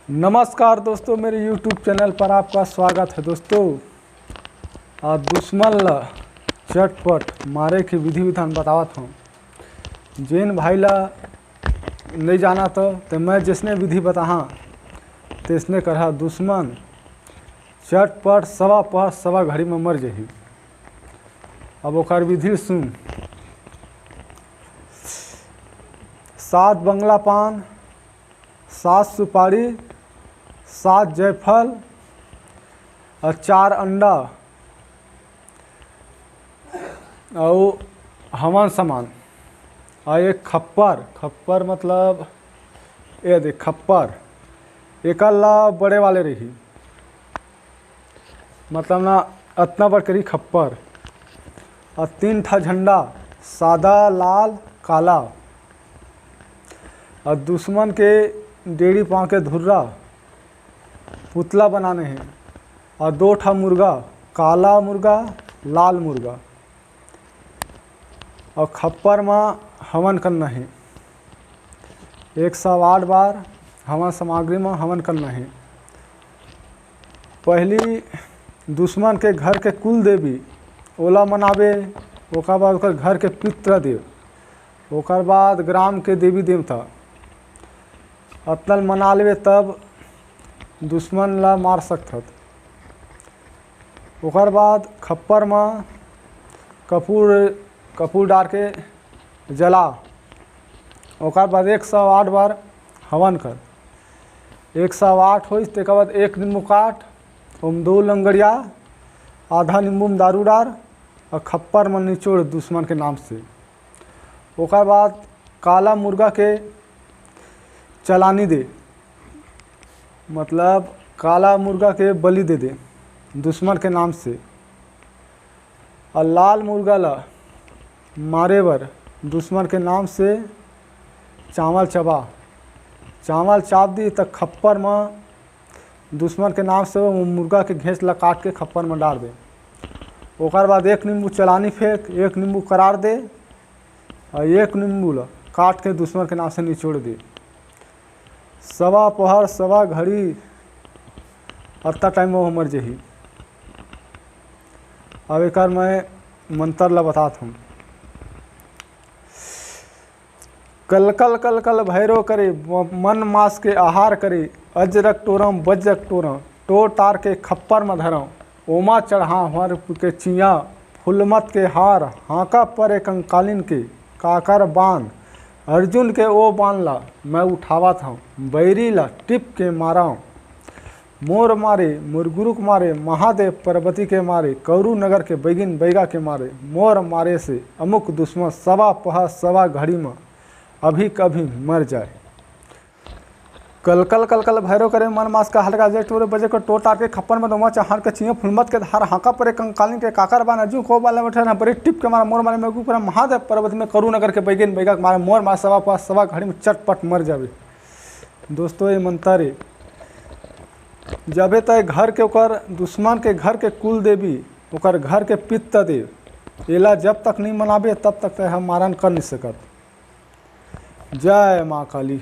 नमस्कार दोस्तों, मेरे YouTube चैनल पर आपका स्वागत है। दोस्तों आज दुश्मन ला चटपट मारे के विधि विधान बतावत हूँ। जिन भाई ला नहीं जाना तो मैं जिसने विधि बताहा तिसने कहा दुश्मन चटपट सवा पह सवा घड़ी में मर जही। अब ओकर विधि सुन। 7 बंगला पान, 7 सुपारी, 7 जायफल और 4 अंडा और हवन सामान और एक खप्पर मतलब ये देख खप्पर एक ला बड़े वाले रही, मतलब ना इतना बड़ करी खप्पर और 3 ठा झंडा सादा लाल काला और दुश्मन के डेढ़ी पाँव के धुर्रा पुतला बनाने हैं और 2 ठा मुर्गा, काला मुर्गा लाल मुर्गा और खप्पर में हवन करना है। 108 बार हवन सामग्री में हवन करना है। पहली दुश्मन के घर के कुल देवी ओला मनावे, ओकर बाद ओकर घर के पितृ देव, ओकर बाद ग्राम के देवी देवता अतल मना लेवे तब दुश्मन ला मार सकत। ओकर बाद खप्पर में कपूर डाल के जला, ओकर बाद 108 बार हवन कर। 108 हो इसके बाद 1 नींबू काट, ओम 2 लंगड़िया, आधा नींबू में दारू डार और खप्पर में निचोड़ दुश्मन के नाम से। ओकर बाद काला मुर्गा के चलानी दे, मतलब काला मुर्गा के बलि दे दे दुश्मन के नाम से। और लाल मुर्गा ला मारे बर दुश्मन के नाम से चावल चाप दी तक खप्पर में दुश्मन के नाम से वो मुर्गा के घेंस ला काट के खप्पर में डाल दे। ओकर बाद 1 नींबू चलानी फेंक, 1 नींबू करार दे और 1 नींबू ला काट के दुश्मन के नाम से निचोड़ दे। सवा पहर सवा घड़ी अत्ता टाइम में वो मर जही। अब एक मैं मंत्र ला बताता हूँ। कल कल भैरव करे, मन मास के आहार करे, अजरक टोरम बजरक टोरम, टोर टार के खप्पर में धरम, ओमा चढ़ा हर के चिया, फुलमत के हार, हाँका पर एक कंकालिन के काकर बांध, अर्जुन के ओ बान ला मैं उठावा था, बैरी ला टिप के मारा, मोर मारे मुरगुरु के मारे, महादेव पार्वती के मारे, कौरू नगर के बैगिन बैगा के मारे, मोर मारे से अमुक दुश्मन सवा पहा सवा घड़ी में अभी कभी मर जाए। कल भैरव करे, मन मास का हल्का जेठ टोरे बजे को टोट आके खप्पर में दोमा चाहर के चिया, फुलमत के धार, हाँका पर कंकालिन के काकर बान, अर्जुन को बाले बैठे ना बड़े टिप के मारा, मोर मारे में ऊपर महादेव पर्वत में करू नगर के बैगिन बैगा के मारे, मोर मार सवा पास सवा घड़ी में चटपट मर जावे। दोस्तों ये मंत्र जबे तक घर के ओकर दुश्मन के घर के कुल देवी ओकर घर के पितृ देव एला जब तक नहीं मनाबे तब तक हम मारन कर नहीं सकत। जय माँ काली।